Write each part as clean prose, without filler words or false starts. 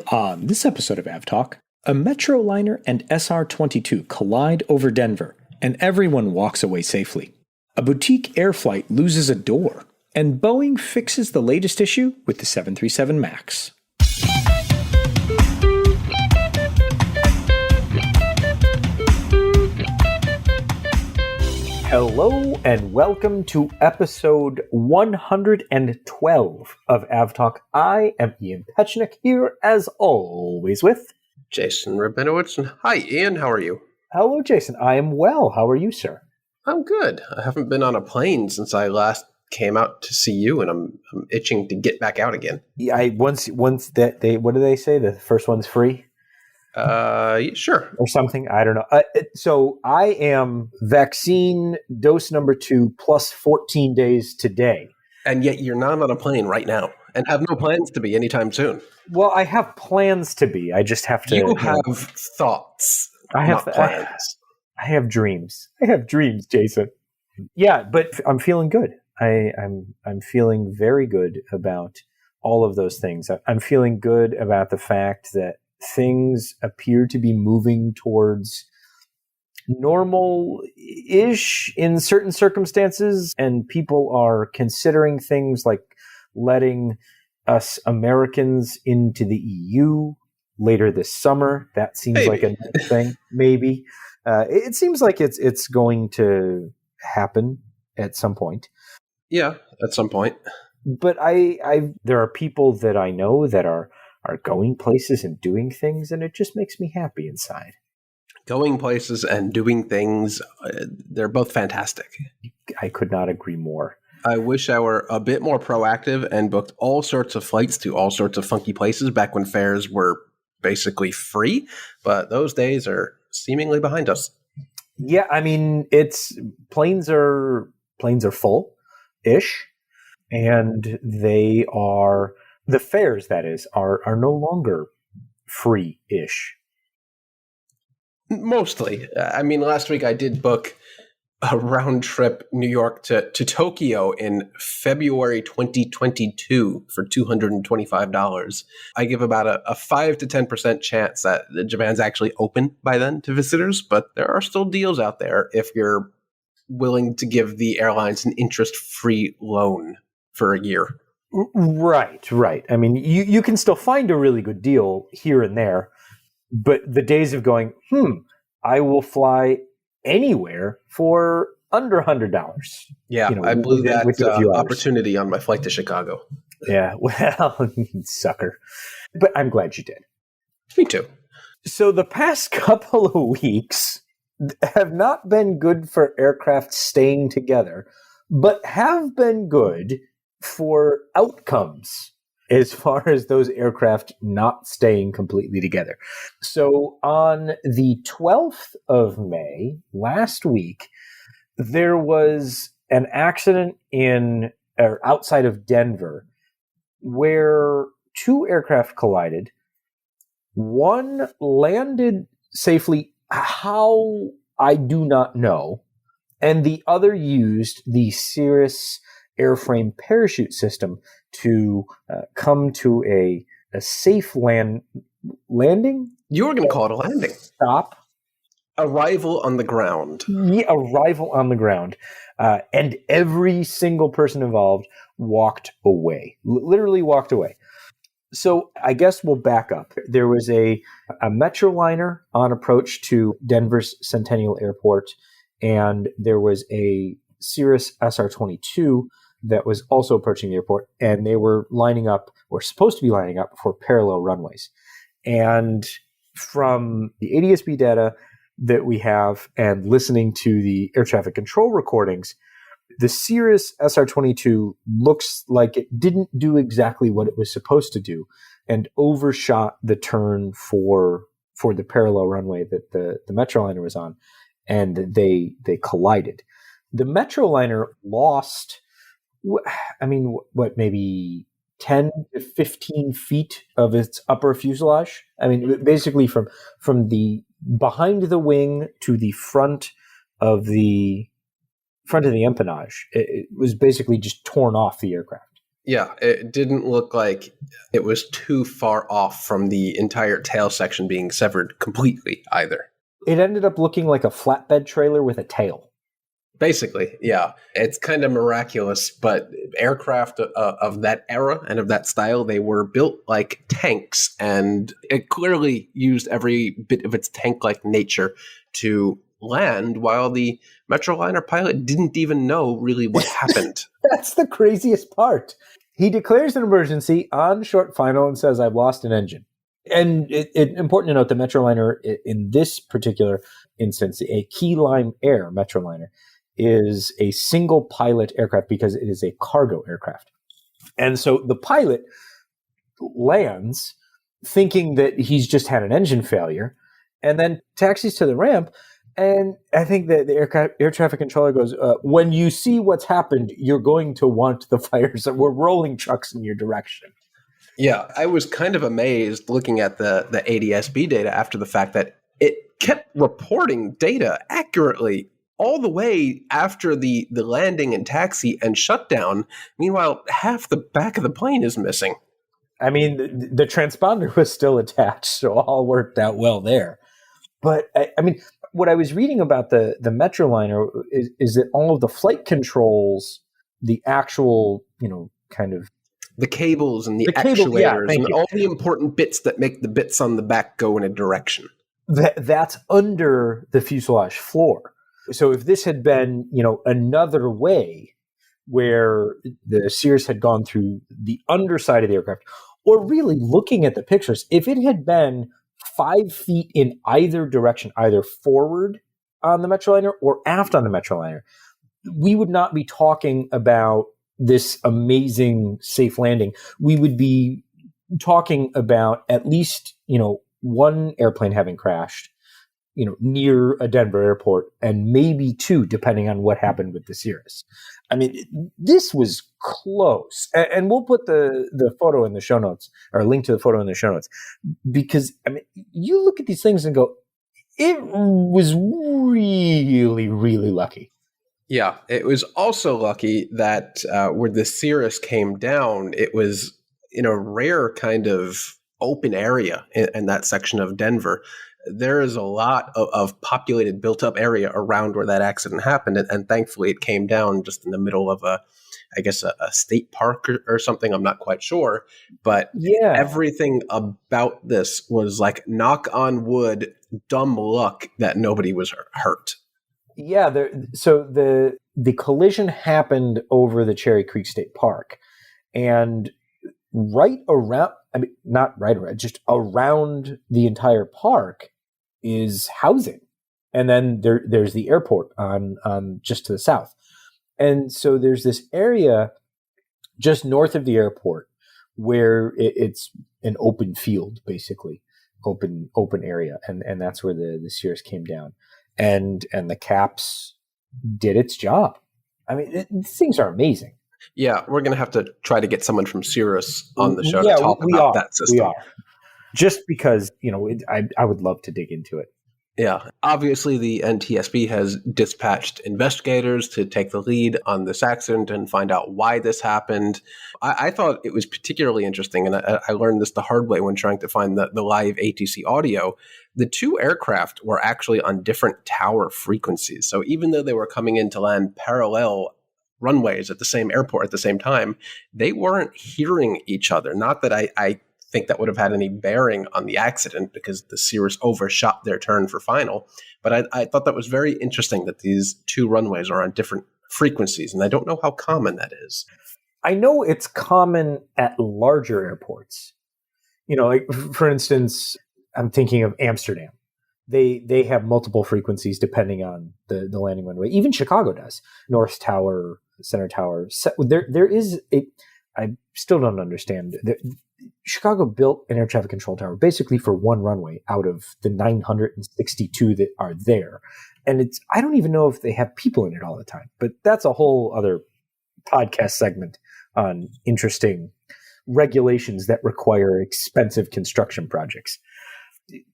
On this episode of AvTalk, a Metroliner and SR22 collide over Denver, and everyone walks away safely. A boutique air flight loses a door, and Boeing fixes the latest issue with the 737 MAX. Hello and welcome to episode 112 of AvTalk. I am Ian Petchnick here as always with Jason Rabinowitz. And hi, Ian. How are you? Hello, Jason. I am well. How are you, sir? I'm good. I haven't been on a plane since I last came out to see you, and I'm itching to get back out again. Yeah, once that they what do they say? The first one's free. Sure. Or something. I don't know. So I am vaccine dose number 2 plus 14 days today. And yet you're not on a plane right now and have no plans to be anytime soon. Well, I have plans to be. I just have to. You have thoughts. I have not plans. I have dreams. I have dreams, Jason. Yeah, but I'm feeling good. I'm feeling very good about all of those things. I'm feeling good about the fact that things appear to be moving towards normal-ish in certain circumstances, and people are considering things like letting us Americans into the EU later this summer. That seems like a new thing. Maybe. It seems like it's going to happen at some point. Yeah, at some point. But there are people that I know that are going places and doing things, and it just makes me happy inside. Going places and doing things, they're both fantastic. I could not agree more. I wish I were a bit more proactive and booked all sorts of flights to all sorts of funky places back when fares were basically free, but those days are seemingly behind us. Yeah, I mean, planes are full-ish, and the fares, that is, are no longer free-ish. Mostly. I mean, last week I did book a round trip New York to Tokyo in February 2022 for $225. I give about a 5 to 10% chance that Japan's actually open by then to visitors, but there are still deals out there if you're willing to give the airlines an interest-free loan for a year. Right. I mean, you can still find a really good deal here and there, but the days of going, I will fly anywhere for under $100. Yeah, I blew that opportunity on my flight to Chicago. Yeah, well, sucker. But I'm glad you did. Me too. So the past couple of weeks have not been good for aircraft staying together, but have been good for outcomes as far as those aircraft not staying completely together. So on the 12th of May, last week, there was an accident outside of Denver where two aircraft collided. One landed safely, how, I do not know, and the other used the Cirrus airframe parachute system to come to a safe landing. You were going to call it a landing. Stop. Arrival on the ground. Yeah, arrival on the ground. And every single person involved walked away. Literally walked away. So I guess we'll back up. There was a Metroliner on approach to Denver's Centennial Airport, and there was a Cirrus SR22 that was also approaching the airport, and they were supposed to be lining up for parallel runways. And from the ADS-B data that we have and listening to the air traffic control recordings, the Cirrus SR22 looks like it didn't do exactly what it was supposed to do and overshot the turn for the parallel runway that the Metroliner was on, and they collided. The Metroliner lost, maybe 10 to 15 feet of its upper fuselage. I mean, basically from the behind the wing to the front of the empennage, it was basically just torn off the aircraft. Yeah, it didn't look like it was too far off from the entire tail section being severed completely either. It ended up looking like a flatbed trailer with a tail. Basically, yeah. It's kind of miraculous, but aircraft of that era and of that style, they were built like tanks, and it clearly used every bit of its tank-like nature to land, while the Metroliner pilot didn't even know really what happened. That's the craziest part. He declares an emergency on short final and says, "I've lost an engine." And it's important to note the Metroliner, in this particular instance, a Key Lime Air Metroliner, is a single pilot aircraft because it is a cargo aircraft. And so the pilot lands thinking that he's just had an engine failure and then taxis to the ramp. And I think that the air traffic controller goes, when you see what's happened, you're going to want the fires. We're rolling trucks in your direction. Yeah, I was kind of amazed looking at the ADS-B data after the fact that it kept reporting data accurately all the way after the landing and taxi and shutdown. Meanwhile, half the back of the plane is missing. I mean, the transponder was still attached, so all worked out well there. But, I mean, what I was reading about the Metroliner is that all of the flight controls, the actual, kind of... The cables and the actuators and all the important bits that make the bits on the back go in a direction. That's under the fuselage floor. So if this had been, another way where the Cirrus had gone through the underside of the aircraft, or really looking at the pictures, if it had been 5 feet in either direction, either forward on the Metroliner or aft on the Metroliner, we would not be talking about this amazing safe landing. We would be talking about at least, one airplane having crashed, near a Denver airport, and maybe 2, depending on what happened with the Cirrus. I mean, this was close. And we'll put the photo in the show notes, or a link to the photo in the show notes, because, I mean, you look at these things and go, it was really, really lucky. Yeah, it was also lucky that where the Cirrus came down, it was in a rare kind of open area in that section of Denver. There is a lot of populated, built-up area around where that accident happened, and thankfully it came down just in the middle of a state park or something. I'm not quite sure, but everything about this was like, knock on wood, dumb luck that nobody was hurt. Yeah, so the collision happened over the Cherry Creek State Park, and right around, not right around, just around the entire park is housing. And then there's the airport on just to the south. And so there's this area just north of the airport where it's an open field, basically, open area. And that's where the Cirrus came down. And the CAPS did its job. I mean, these things are amazing. Yeah, we're going to have to try to get someone from Cirrus on the show to talk about that system. We are. Just because, I would love to dig into it. Yeah. Obviously, the NTSB has dispatched investigators to take the lead on this accident and find out why this happened. I thought it was particularly interesting, and I learned this the hard way when trying to find the live ATC audio. The two aircraft were actually on different tower frequencies. So even though they were coming in to land parallel runways at the same airport at the same time, they weren't hearing each other. Not that I think that would have had any bearing on the accident, because the Cirrus overshot their turn for final. But I thought that was very interesting that these two runways are on different frequencies, and I don't know how common that is. I know it's common at larger airports. Like, for instance, I'm thinking of Amsterdam. They have multiple frequencies depending on the landing runway. Even Chicago does. North Tower, Center Tower. There is I still don't understand. Chicago built an air traffic control tower basically for one runway out of the 962 that are there. And I don't even know if they have people in it all the time, but that's a whole other podcast segment on interesting regulations that require expensive construction projects.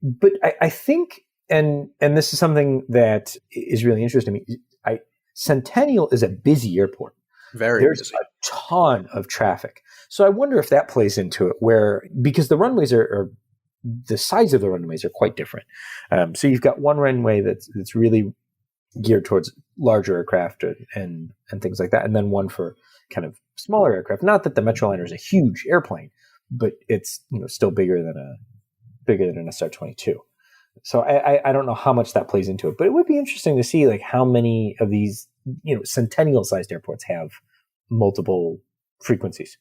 But I think, and this is something that is really interesting to me, Centennial is a busy airport. There's a ton of traffic. So I wonder if that plays into it, because the runways are the size of the runways are quite different. So you've got one runway that's really geared towards larger aircraft and things like that, and then one for kind of smaller aircraft. Not that the Metroliner is a huge airplane, but it's still bigger than an SR22. So I don't know how much that plays into it, but it would be interesting to see like how many of these Centennial sized airports have multiple frequencies.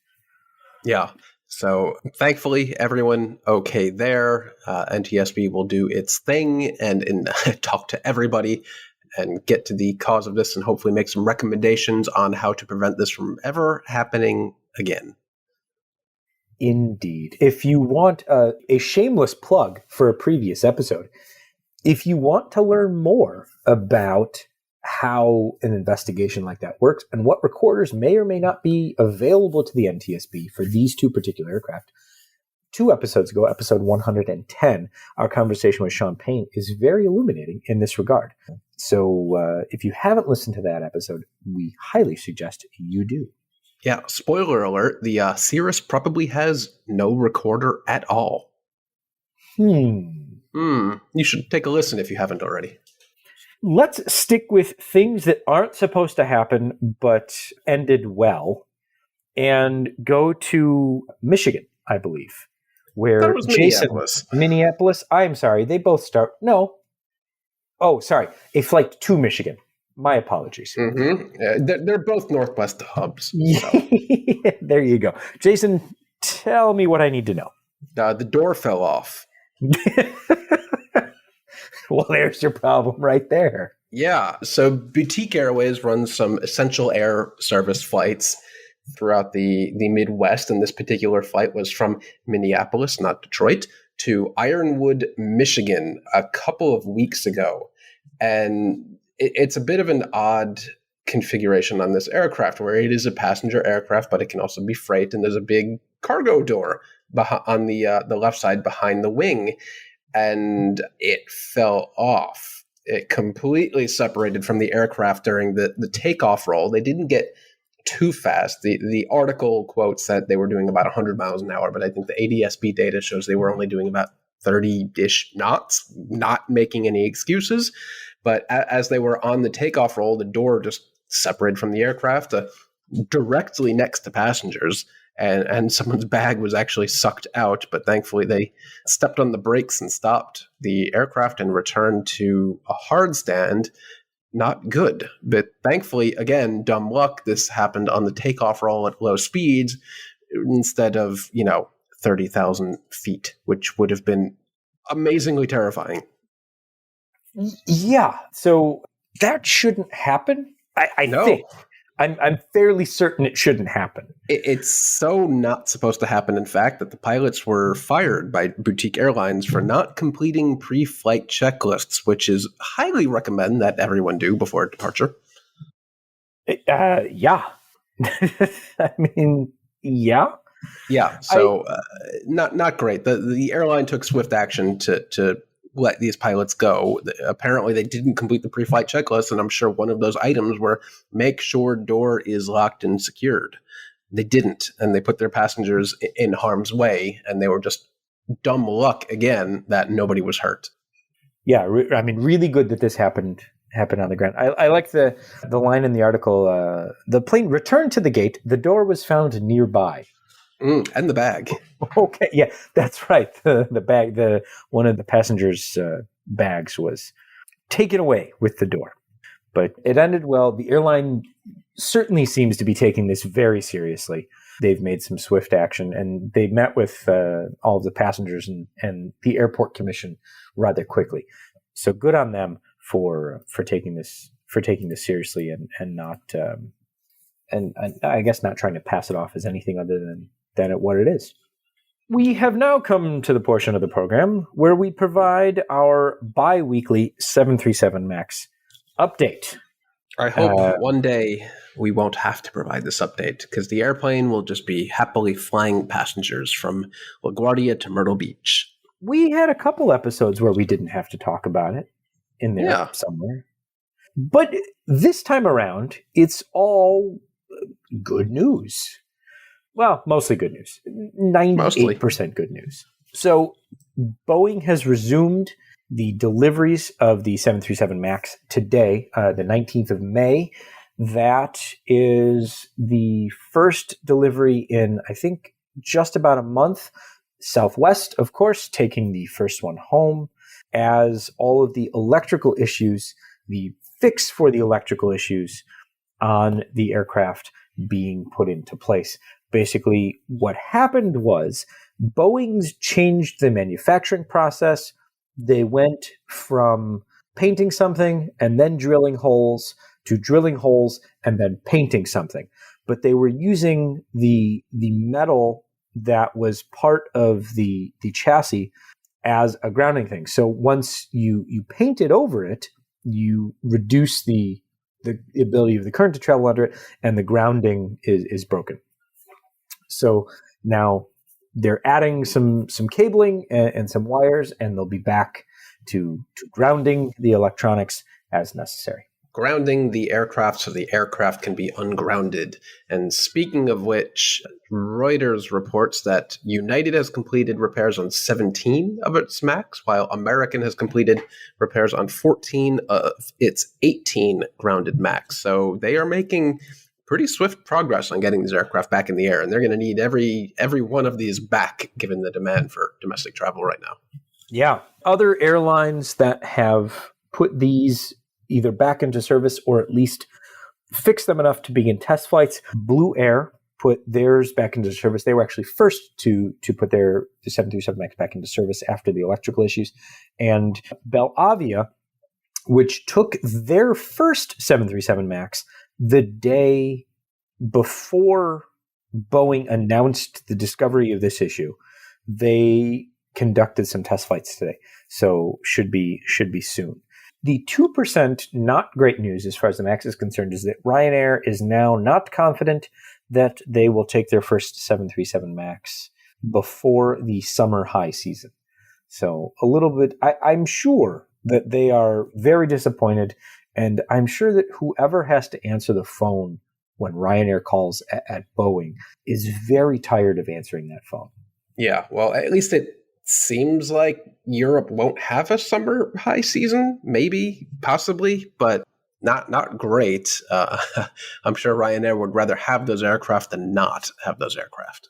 Yeah. So thankfully, everyone okay there. NTSB will do its thing and talk to everybody and get to the cause of this and hopefully make some recommendations on how to prevent this from ever happening again. Indeed. If you want a shameless plug for a previous episode, if you want to learn more about how an investigation like that works and what recorders may or may not be available to the NTSB for these two particular aircraft, 2 episodes ago, episode 110, our conversation with Sean Payne is very illuminating in this regard. So if you haven't listened to that episode, we highly suggest you do. Yeah, spoiler alert, the Cirrus probably has no recorder at all. You should take a listen if you haven't already. Let's stick with things that aren't supposed to happen but ended well and go to Michigan, I believe, where it was Minneapolis. Minneapolis. I'm sorry, they both start. No. Oh, sorry, a flight to Michigan. My apologies. Mm-hmm. They're both Northwest hubs. So. There you go. Jason, tell me what I need to know. The door fell off. Well, there's your problem right there. Yeah. So Boutique Airways runs some essential air service flights throughout the Midwest. And this particular flight was from Minneapolis, not Detroit, to Ironwood, Michigan a couple of weeks ago. And it's a bit of an odd configuration on this aircraft where it is a passenger aircraft, but it can also be freight. And there's a big cargo door on the left side behind the wing. And it fell off. It completely separated from the aircraft during the takeoff roll. They didn't get too fast. The article quotes that they were doing about 100 miles an hour, but I think the ADS-B data shows they were only doing about 30-ish knots, not making any excuses. But as they were on the takeoff roll, the door just separated from the aircraft directly next to passengers. And someone's bag was actually sucked out, but thankfully they stepped on the brakes and stopped the aircraft and returned to a hard stand. Not good, but thankfully, again, dumb luck, this happened on the takeoff roll at low speeds instead of, 30,000 feet, which would have been amazingly terrifying. Yeah, so that shouldn't happen. I think. I'm fairly certain it shouldn't happen. It's so not supposed to happen, in fact, that the pilots were fired by Boutique Airlines for not completing pre-flight checklists, which is highly recommend that everyone do before departure. Yeah. I mean, yeah. Yeah, so not great. The airline took swift action to let these pilots go. Apparently, they didn't complete the pre-flight checklist, and I'm sure one of those items were make sure door is locked and secured. They didn't, and they put their passengers in harm's way, and they were just dumb luck again that nobody was hurt. Yeah, I mean, really good that this happened on the ground. I like the line in the article. The plane returned to the gate. The door was found nearby. And the bag. Okay, yeah, that's right. The bag, one of the passengers' bags was taken away with the door. But it ended well. The airline certainly seems to be taking this very seriously. They've made some swift action, and they met with all of the passengers and the airport commission rather quickly. So good on them for taking this seriously and not and I guess not trying to pass it off as anything other than what it is. We have now come to the portion of the program where we provide our bi-weekly 737 MAX update. I hope one day we won't have to provide this update because the airplane will just be happily flying passengers from LaGuardia to Myrtle Beach. We had a couple episodes where we didn't have to talk about it in there somewhere. But this time around, it's all good news. Well, mostly good news. Mostly. 98% good news. So Boeing has resumed the deliveries of the 737 MAX today, the 19th of May. That is the first delivery in, I think, just about a month. Southwest, of course, taking the first one home, as all of the electrical issues, the fix for the electrical issues on the aircraft being put into place. Basically, what happened was Boeing's changed the manufacturing process. They went from painting something and then drilling holes to drilling holes and then painting something. But they were using the metal that was part of the chassis as a grounding thing. So once you painted over it, you reduce the ability of the current to travel under it, and the grounding is broken. So now they're adding some cabling and some wires, and they'll be back to grounding the electronics as necessary. Grounding the aircraft so the aircraft can be ungrounded. And speaking of which, Reuters reports that United has completed repairs on 17 of its MAX, while American has completed repairs on 14 of its 18 grounded MAX. So they are making pretty swift progress on getting these aircraft back in the air, and they're going to need every one of these back, given the demand for domestic travel right now. Yeah. Other airlines that have put these either back into service or at least fix them enough to begin test flights. Blue Air put theirs back into service. They were actually first to put the 737 MAX back into service after the electrical issues. And Belavia, which took their first 737 MAX the day before Boeing announced the discovery of this issue, they conducted some test flights today. So should be soon. The 2% not great news as far as the MAX is concerned is that Ryanair is now not confident that they will take their first 737 MAX before the summer high season. So a little bit, I'm sure that they are very disappointed, and I'm sure that whoever has to answer the phone when Ryanair calls at Boeing is very tired of answering that phone. Yeah, well, at least it seems like Europe won't have a summer high season, maybe, possibly, but not great. I'm sure Ryanair would rather have those aircraft than not have those aircraft.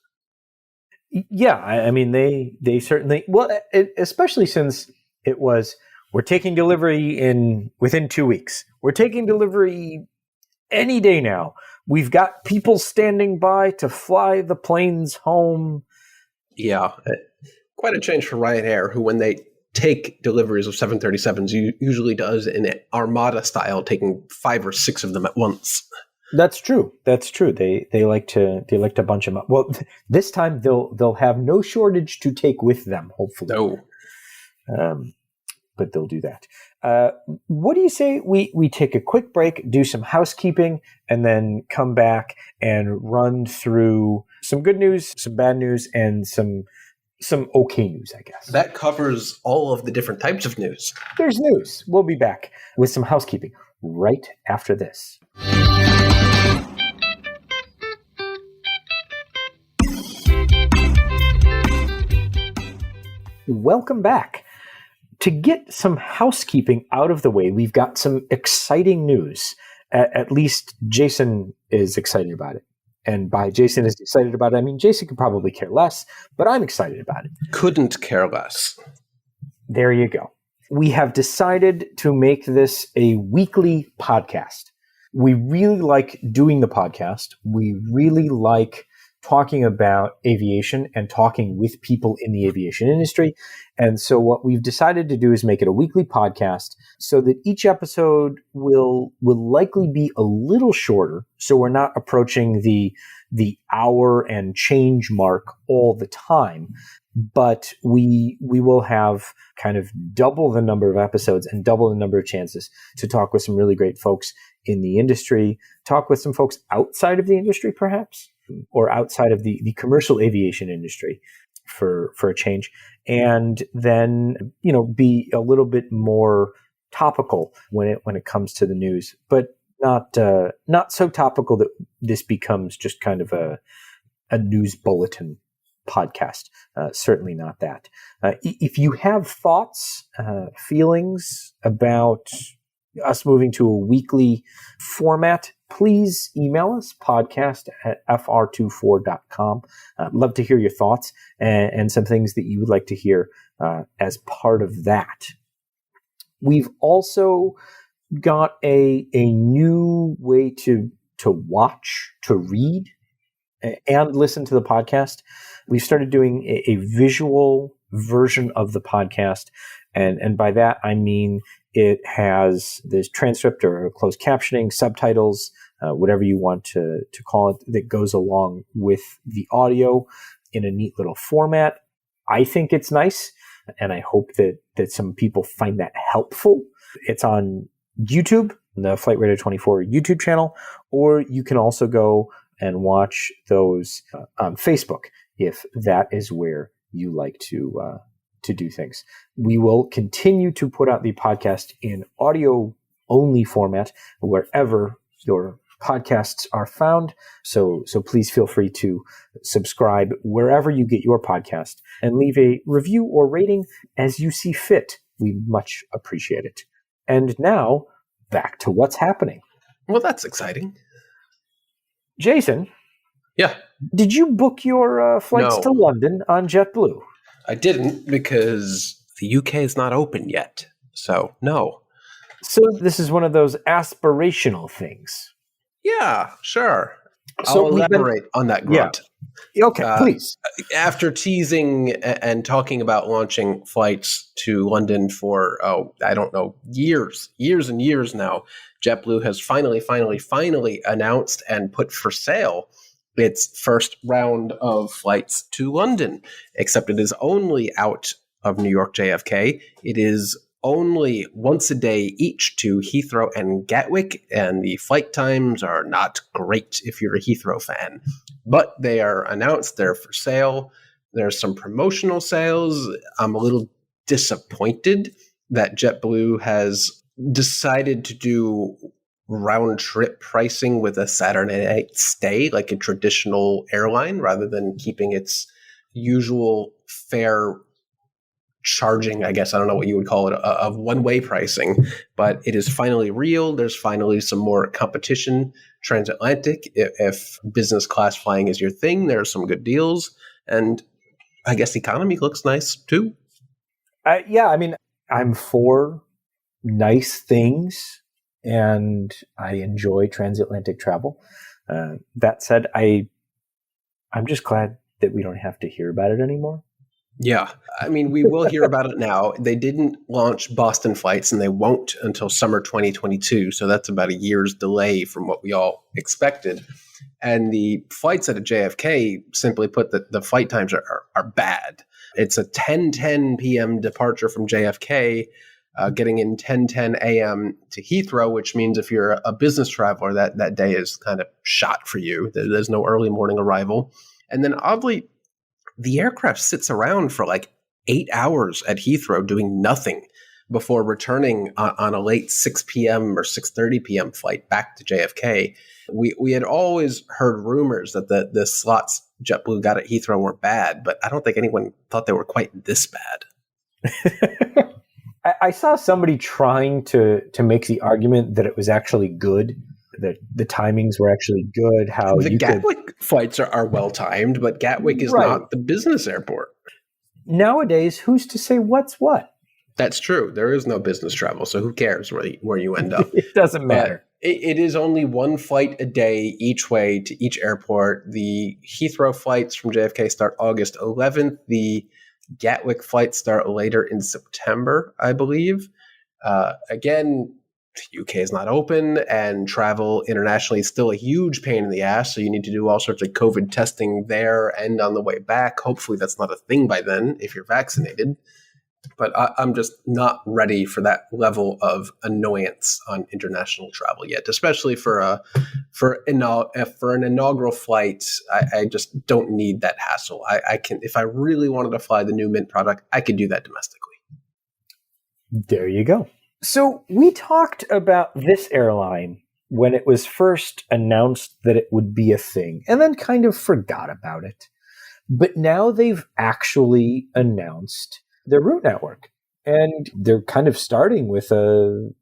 Yeah, I mean, they certainly, well, especially since it was, we're taking delivery within 2 weeks. We're taking delivery any day now. We've got people standing by to fly the planes home. Yeah, quite a change for Ryanair, who when they take deliveries of 737s usually does in an armada style, taking 5 or 6 of them at once. That's true. They like to bunch them up. Well, this time they'll have no shortage to take with them, hopefully. No. But they'll do that. What do you say we take a quick break, do some housekeeping, and then come back and run through some good news, some bad news, and some okay news, I guess. That covers all of the different types of news. There's news. We'll be back with some housekeeping right after this. Welcome back. To get some housekeeping out of the way, we've got some exciting news. At least Jason is excited about it. And by Jason is excited about it, I mean Jason could probably care less, but I'm excited about it. Couldn't care less. There you go. We have decided to make this a weekly podcast. We really like doing the podcast. We really like talking about aviation and talking with people in the aviation industry. And so what we've decided to do is make it a weekly podcast so that each episode will likely be a little shorter. So we're not approaching the hour and change mark all the time, but we will have kind of double the number of episodes and double the number of chances to talk with some really great folks in the industry, talk with some folks outside of the industry, perhaps, or outside of the commercial aviation industry for a change, and then, be a little bit more topical when it comes to the news, but not so topical that this becomes just kind of a news bulletin podcast. Certainly not that. If you have thoughts, feelings about us moving to a weekly format, please email us, podcast@fr24.com. Love to hear your thoughts and some things that you would like to hear as part of that. We've also got a new way to watch, to read, and listen to the podcast. We've started doing a visual version of the podcast. And by that, I mean it has this transcript or closed captioning, subtitles, whatever you want to call it, that goes along with the audio in a neat little format. I think it's nice, and I hope that some people find that helpful. It's on YouTube, the Flight Radar 24 YouTube channel, or you can also go and watch those on Facebook if that is where you like to do things. We will continue to put out the podcast in audio only format wherever your podcasts are found. So please feel free to subscribe wherever you get your podcast and leave a review or rating as you see fit. We much appreciate it. And now back to what's happening. Well, that's exciting. Jason. Yeah. Did you book your flights to London on JetBlue? I didn't, because the UK is not open yet. So, no. So this is one of those aspirational things. Yeah, sure. So I'll elaborate on that grunt. Yeah. Okay, please. After teasing and talking about launching flights to London for, I don't know, years and years now, JetBlue has finally announced and put for sale its first round of flights to London, except it is only out of New York JFK. It is only once a day each to Heathrow and Gatwick, and the flight times are not great if you're a Heathrow fan. But they are announced, they're for sale. There's some promotional sales. I'm a little disappointed that JetBlue has decided to do round trip pricing with a Saturday night stay like a traditional airline, rather than keeping its usual fare charging, I guess, I don't know what you would call it, of one-way pricing. But it is finally real. There's finally some more competition. Transatlantic, if business class flying is your thing, there are some good deals. And I guess economy looks nice too. Yeah, I mean, I'm for nice things, and I enjoy transatlantic travel. That said, I'm just glad that we don't have to hear about it anymore. Yeah. I mean, we will hear about it now. They didn't launch Boston flights, and they won't until summer 2022. So that's about a year's delay from what we all expected. And the flights out of JFK, simply put, the flight times are bad. It's a 10:10 p.m. departure from JFK, getting in 10:10 a.m. to Heathrow, which means if you're a business traveler, that day is kind of shot for you. There's no early morning arrival. And then oddly, the aircraft sits around for like 8 hours at Heathrow doing nothing before returning on a late 6 p.m. or 6:30 p.m. flight back to JFK. We had always heard rumors that the slots JetBlue got at Heathrow were bad, but I don't think anyone thought they were quite this bad. I saw somebody trying to make the argument that it was actually good, that the timings were actually good. How the Gatwick flights are well timed, but Gatwick is not the business airport. Nowadays, who's to say what's what? That's true. There is no business travel, so who cares where you end up? It doesn't matter. It is only one flight a day each way to each airport. The Heathrow flights from JFK start August 11th. The Gatwick flights start later in September, I believe. Again, the UK is not open, and travel internationally is still a huge pain in the ass. So you need to do all sorts of COVID testing there and on the way back. Hopefully that's not a thing by then if you're vaccinated. But I'm just not ready for that level of annoyance on international travel yet, especially for an inaugural flight. I just don't need that hassle. I can, if I really wanted to fly the new Mint product, I could do that domestically. There you go. So we talked about this airline when it was first announced that it would be a thing, and then kind of forgot about it. But now they've actually announced their route network, and they're kind of starting with a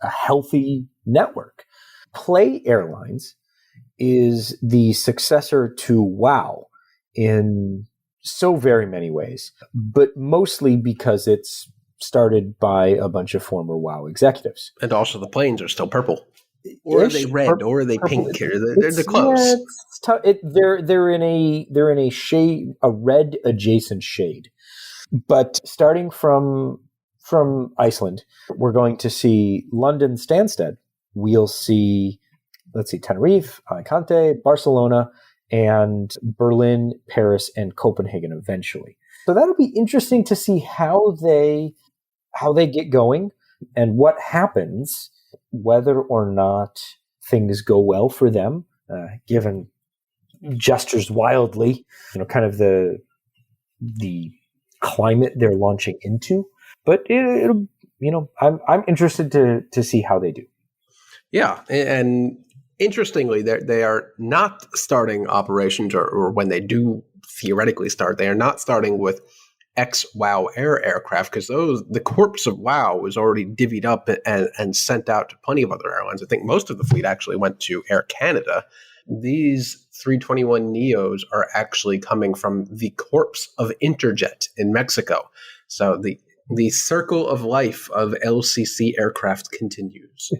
healthy network. Play Airlines is the successor to WOW in so very many ways, but mostly because it's started by a bunch of former WOW executives. And also the planes are still purple. Or are they red? Or are they pink? Here, they're close. Yeah, they're in a shade, a red adjacent shade. But starting from Iceland, we're going to see London Stansted. We'll see, Tenerife, Alicante, Barcelona, and Berlin, Paris, and Copenhagen eventually. So that'll be interesting to see how they get going and what happens, whether or not things go well for them, given gestures wildly, kind of the climate they're launching into. But it'll, I'm interested to see how they do. Yeah, and interestingly, they are not starting operations, or when they do theoretically start, they are not starting with ex-WOW Air aircraft, because the corpse of WOW was already divvied up and sent out to plenty of other airlines. I think most of the fleet actually went to Air Canada. These 321 Neos are actually coming from the corpse of Interjet in Mexico. So the circle of life of LCC aircraft continues.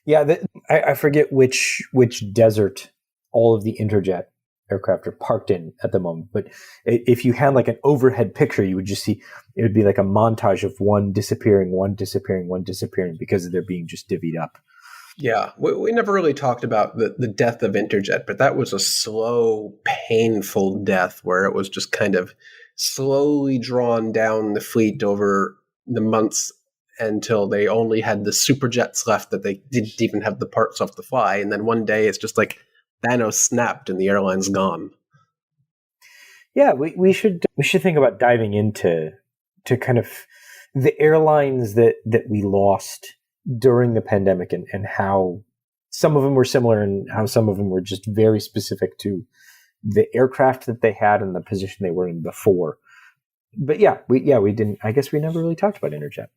Yeah, I forget which desert all of the Interjet aircraft are parked in at the moment. But if you had like an overhead picture, you would just see it would be like a montage of one disappearing, because they're being just divvied up. Yeah, we never really talked about the death of Interjet, but that was a slow, painful death where it was just kind of slowly drawn down the fleet over the months until they only had the superjets left that they didn't even have the parts left to fly. And then one day it's just like Thanos snapped and the airline's gone. Yeah, we should think about diving into kind of the airlines that we lost during the pandemic and how some of them were similar and how some of them were just very specific to the aircraft that they had and the position they were in before. But we didn't. I guess we never really talked about Interjet.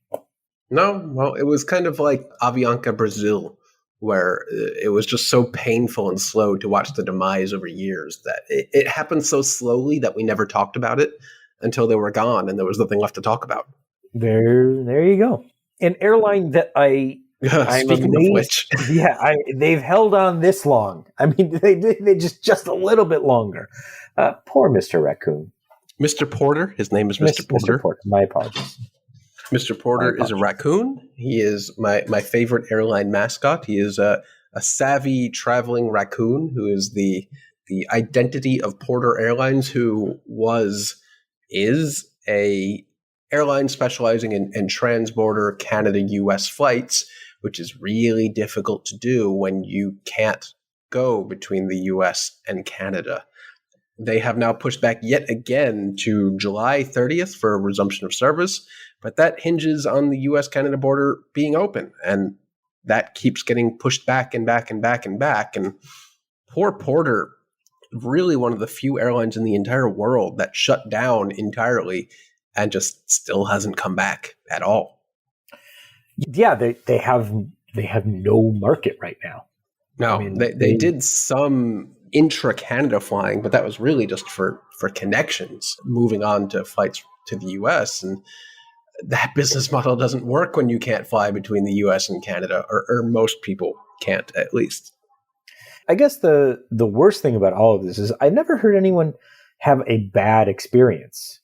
No, well, it was kind of like Avianca Brazil, where it was just so painful and slow to watch the demise over years that it happened so slowly that we never talked about it until they were gone and there was nothing left to talk about. There you go. An airline that I'm speaking amazed, of which, they've held on this long. I mean, they just a little bit longer. Poor Mr. Raccoon. Mr. Porter. His name is Mr. Porter. Mr. Porter. My apologies. Mr. Porter is a raccoon. He is my favorite airline mascot. He is a savvy traveling raccoon who is the identity of Porter Airlines, who is a airline specializing in transborder Canada-US flights, which is really difficult to do when you can't go between the US and Canada. They have now pushed back yet again to July 30th for a resumption of service, but that hinges on the US-Canada border being open, and that keeps getting pushed back and back and back and back. And poor Porter, really one of the few airlines in the entire world that shut down entirely and just still hasn't come back at all. Yeah, they have no market right now. No, I mean, they did some intra-Canada flying, but that was really just for connections, moving on to flights to the US. And that business model doesn't work when you can't fly between the US and Canada, or most people can't, at least. I guess the worst thing about all of this is I never heard anyone have a bad experience.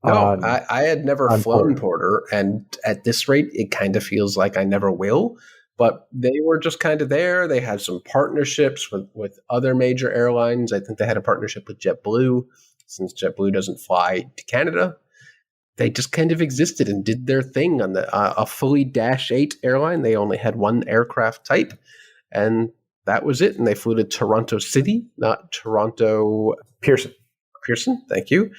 No, I had never flown Porter, and at this rate, it kind of feels like I never will. But they were just kind of there. They had some partnerships with other major airlines. I think they had a partnership with JetBlue. Since JetBlue doesn't fly to Canada, they just kind of existed and did their thing on a fully Dash 8 airline. They only had one aircraft type, and that was it. And they flew to Toronto City, not Toronto Pearson. Thank you.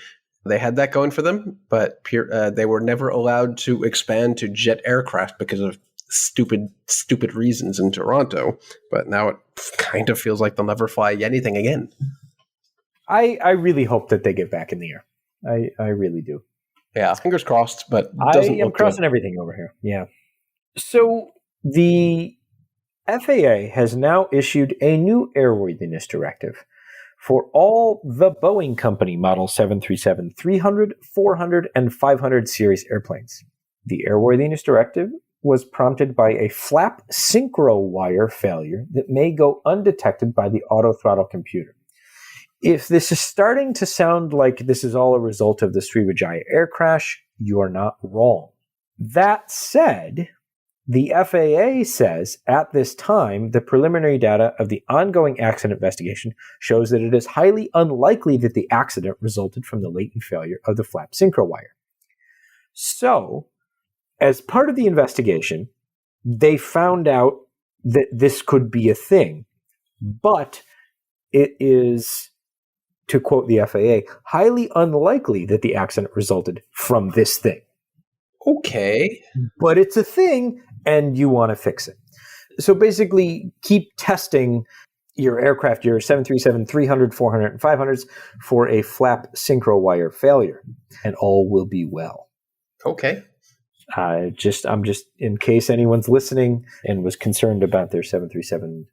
They had that going for them, but they were never allowed to expand to jet aircraft because of stupid reasons in Toronto. But now it kind of feels like they'll never fly anything again. I really hope that they get back in the air. I really do. Yeah, fingers crossed, but I am crossing everything over here. Yeah. So the FAA has now issued a new airworthiness directive for all the Boeing company Model 737-300, 400, and 500 series airplanes. The airworthiness directive was prompted by a flap synchro wire failure that may go undetected by the auto throttle computer. If this is starting to sound like this is all a result of the Sriwijaya air crash, you are not wrong. That said, the FAA says at this time, the preliminary data of the ongoing accident investigation shows that it is highly unlikely that the accident resulted from the latent failure of the flap synchro wire. So, as part of the investigation, they found out that this could be a thing, but it is, to quote the FAA, highly unlikely that the accident resulted from this thing. Okay. But it's a thing, and you want to fix it. So basically, keep testing your aircraft, your 737-300, 400, and 500s for a flap synchro wire failure, and all will be well. Okay. I'm just in case anyone's listening and was concerned about their 737-3,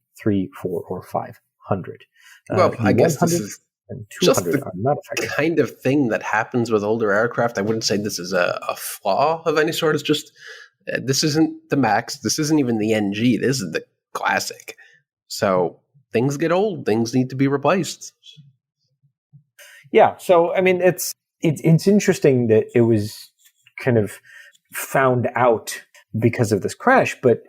4, or 500. Well, I guess this is just the not affected. Kind of thing that happens with older aircraft. I wouldn't say this is a flaw of any sort. It's just this isn't the MAX. This isn't even the NG. This is the Classic. So things get old. Things need to be replaced. Yeah. So I mean, it's interesting that it was kind of found out because of this crash, but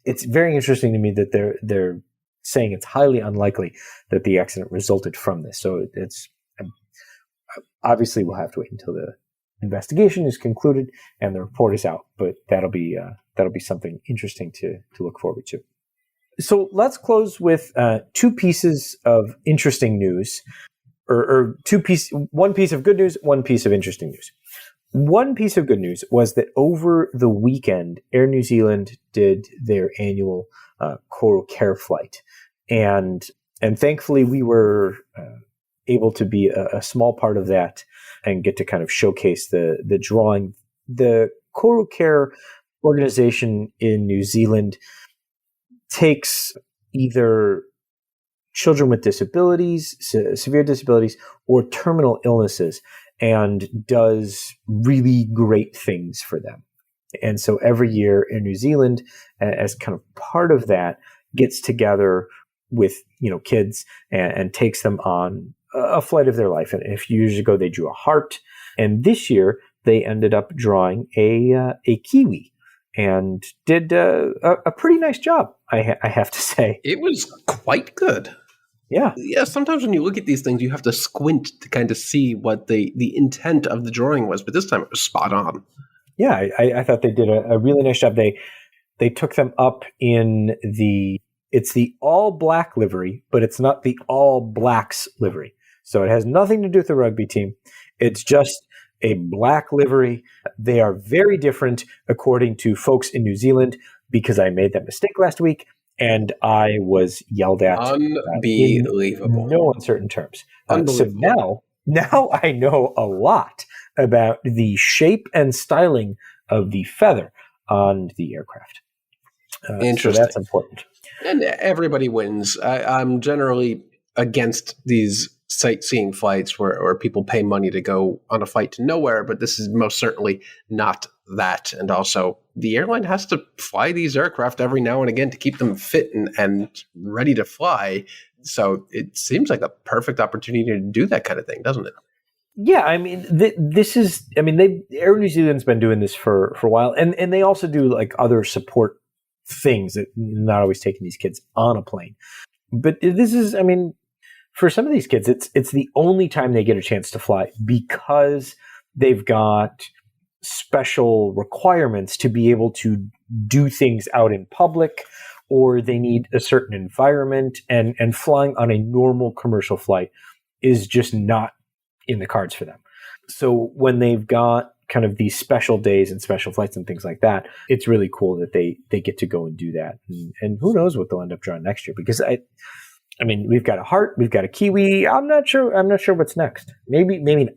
it's very interesting to me that they're saying it's highly unlikely that the accident resulted from this. So it's obviously we'll have to wait until the investigation is concluded and the report is out, but that'll be something interesting to look forward to. So let's close with two pieces of interesting news, or one piece of good news, one piece of interesting news. One piece of good news was that over the weekend, Air New Zealand did their annual Coral Care flight. And thankfully we were able to be a small part of that and get to kind of showcase the drawing. The Coral Care organization in New Zealand takes either children with disabilities, severe disabilities, or terminal illnesses, and does really great things for them. And so every year in New Zealand, as kind of part of that, gets together with kids and takes them on a flight of their life. And a few years ago, they drew a heart. And this year, they ended up drawing a kiwi and did a pretty nice job, I have to say. It was quite good. Yeah. Yeah, sometimes when you look at these things, you have to squint to kind of see what the intent of the drawing was. But this time it was spot on. Yeah, I thought they did a really nice job. They took them up in it's the all black livery, but it's not the all blacks livery. So it has nothing to do with the rugby team. It's just a black livery. They are very different according to folks in New Zealand because I made that mistake last week. And I was yelled at Unbelievable. In no uncertain terms. So now I know a lot about the shape and styling of the feather on the aircraft. Interesting. So that's important. And everybody wins. I'm generally against these sightseeing flights where people pay money to go on a flight to nowhere, but this is most certainly not that. And also, the airline has to fly these aircraft every now and again to keep them fit and ready to fly. So it seems like a perfect opportunity to do that kind of thing, doesn't it? Yeah, I mean, Air New Zealand's been doing this for a while, and they also do like other support things that not always taking these kids on a plane. But this is, I mean, for some of these kids, it's the only time they get a chance to fly because they've got special requirements to be able to do things out in public, or they need a certain environment, and flying on a normal commercial flight is just not in the cards for them. So when they've got kind of these special days and special flights and things like that, it's really cool that they get to go and do that. And who knows what they'll end up drawing next year? Because I mean, we've got a Heart, we've got a Kiwi. I'm not sure what's next. Maybe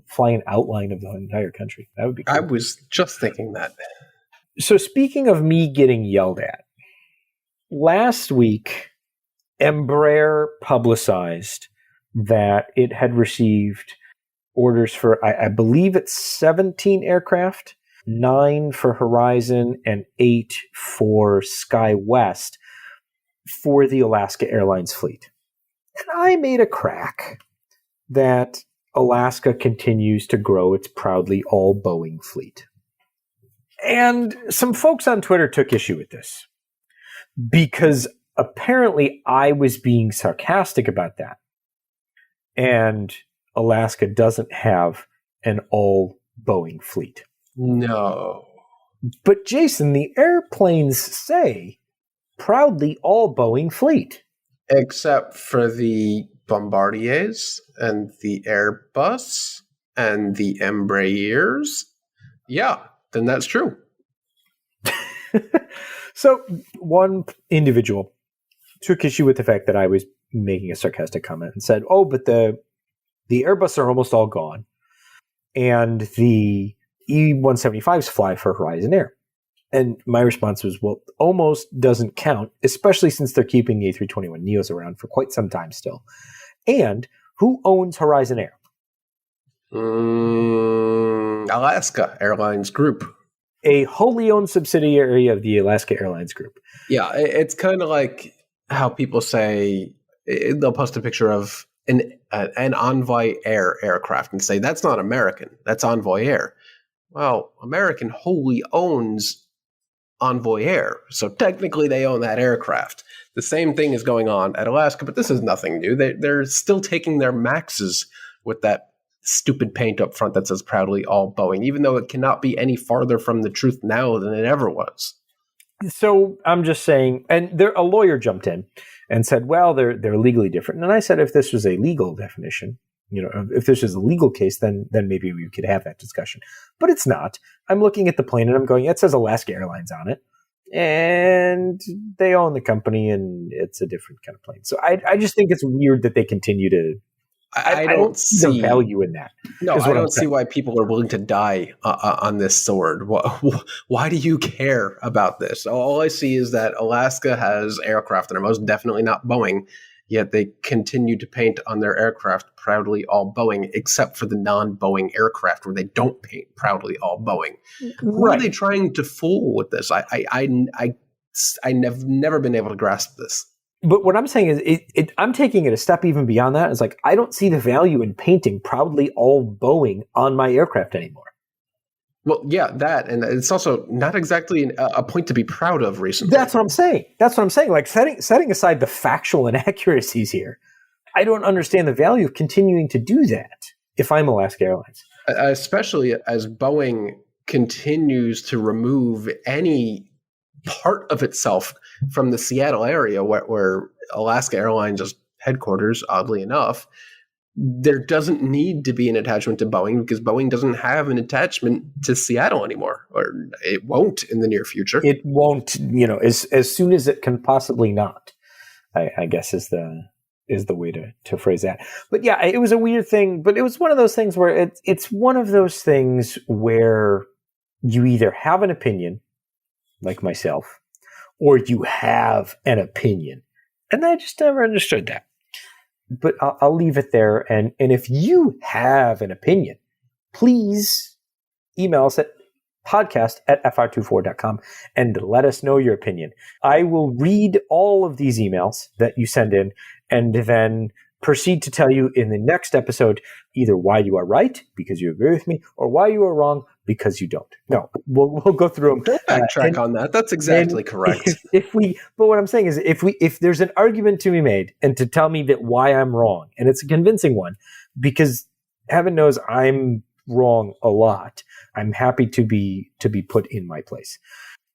fly an outline of the entire country. That would be cool. I was just thinking that. So speaking of me getting yelled at, last week, Embraer publicized that it had received orders for, I believe it's 17 aircraft, 9 for Horizon and 8 for SkyWest for the Alaska Airlines fleet. And I made a crack that Alaska continues to grow its proudly all Boeing fleet. And some folks on Twitter took issue with this because apparently I was being sarcastic about that. And Alaska doesn't have an all Boeing fleet. No. But Jason, the airplanes say proudly all Boeing fleet. Except for the Bombardiers and the Airbus and the Embraers. Yeah, then that's true. So one individual took issue with the fact that I was making a sarcastic comment and said, oh, but the Airbus are almost all gone. And the E-175s fly for Horizon Air. And my response was, well, almost doesn't count, especially since they're keeping the A321neos around for quite some time still. And who owns Horizon Air? Alaska Airlines Group. A wholly owned subsidiary of the Alaska Airlines Group. Yeah, it's kind of like how people say, they'll post a picture of an Envoy Air aircraft and say, that's not American, that's Envoy Air. Well, American wholly owns Envoy Air, so technically they own that aircraft. The same thing is going on at Alaska, but this is nothing new. They're still taking their Maxes with that stupid paint up front that says proudly all Boeing, even though it cannot be any farther from the truth now than it ever was. So I'm just saying, and a lawyer jumped in and said, well, they're legally different. And I said, if this was a legal definition, if this was a legal case, then maybe we could have that discussion. But it's not. I'm looking at the plane and I'm going, it says Alaska Airlines on it. And they own the company and it's a different kind of plane. So I just think it's weird that they continue to... I don't see the value in that. No, I don't see why people are willing to die on this sword. Why do you care about this? All I see is that Alaska has aircraft that are most definitely not Boeing, yet they continue to paint on their aircraft proudly all Boeing, except for the non-Boeing aircraft where they don't paint proudly all Boeing. Right. Who are they trying to fool with this? I've never been able to grasp this. But what I'm saying is, I'm taking it a step even beyond that. It's like, I don't see the value in painting proudly all Boeing on my aircraft anymore. Well, yeah, that. And it's also not exactly a point to be proud of recently. That's what I'm saying. Like, setting aside the factual inaccuracies here, I don't understand the value of continuing to do that if I'm Alaska Airlines. Especially as Boeing continues to remove any part of itself from the Seattle area where Alaska Airlines is headquarters, oddly enough. There doesn't need to be an attachment to Boeing because Boeing doesn't have an attachment to Seattle anymore, or it won't in the near future. It won't, as soon as it can possibly not, I guess is the way to phrase that. But yeah, it was a weird thing, but it was one of those things where it's one of those things where you either have an opinion, like myself, or you have an opinion. And I just never understood that. But I'll leave it there. And if you have an opinion, please email us at podcast@fr24.com and let us know your opinion. I will read all of these emails that you send in and then proceed to tell you in the next episode either why you are right, because you agree with me, or why you are wrong, because you don't. No, we'll go through them. Don't backtrack on that. That's exactly correct. But what I'm saying is, if there's an argument to be made and to tell me that why I'm wrong, and it's a convincing one, because heaven knows I'm wrong a lot, I'm happy to be put in my place.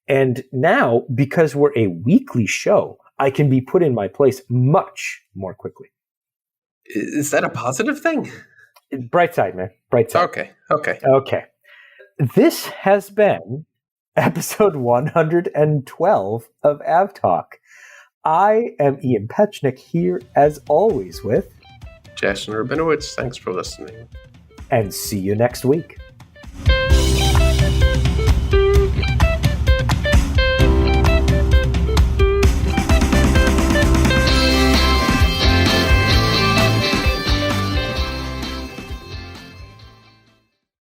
And now, because we're a weekly show, I can be put in my place much more quickly. Is that a positive thing? Bright side, man. Bright side. Okay. Okay. This has been episode 112 of AvTalk. I am Ian Petchnick here, as always, with Jason Rabinowitz. Thanks for listening. and see you next week.